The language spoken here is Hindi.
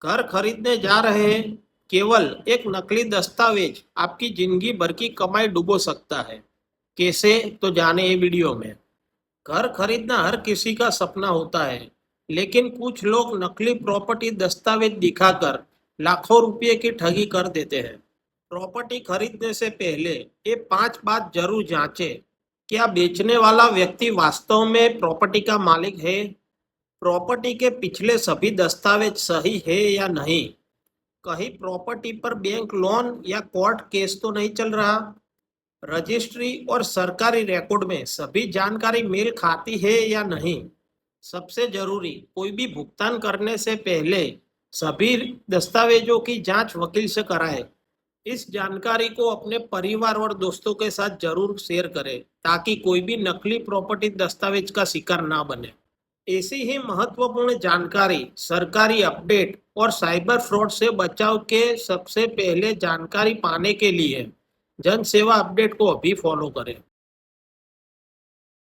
घर खरीदने जा रहे हैं। केवल एक नकली दस्तावेज आपकी जिंदगी भर की कमाई डुबो सकता है। कैसे? तो जाने ये वीडियो में। घर खरीदना हर किसी का सपना होता है, लेकिन कुछ लोग नकली प्रॉपर्टी दस्तावेज दिखाकर लाखों रुपए की ठगी कर देते हैं। प्रॉपर्टी खरीदने से पहले ये 5 बात जरूर जांचें। क्या बेचने वाला व्यक्ति वास्तव में प्रॉपर्टी का मालिक है? प्रॉपर्टी के पिछले सभी दस्तावेज सही है या नहीं? कहीं प्रॉपर्टी पर बैंक लोन या कोर्ट केस तो नहीं चल रहा? रजिस्ट्री और सरकारी रिकॉर्ड में सभी जानकारी मेल खाती है या नहीं? सबसे जरूरी, कोई भी भुगतान करने से पहले सभी दस्तावेजों की जांच वकील से कराएं। इस जानकारी को अपने परिवार और दोस्तों के साथ जरूर शेयर करें ताकि कोई भी नकली प्रॉपर्टी दस्तावेज का शिकार ना बने। ऐसी ही महत्वपूर्ण जानकारी, सरकारी अपडेट और साइबर फ्रॉड से बचाव के सबसे पहले जानकारी पाने के लिए जन सेवा अपडेट को अभी फॉलो करें।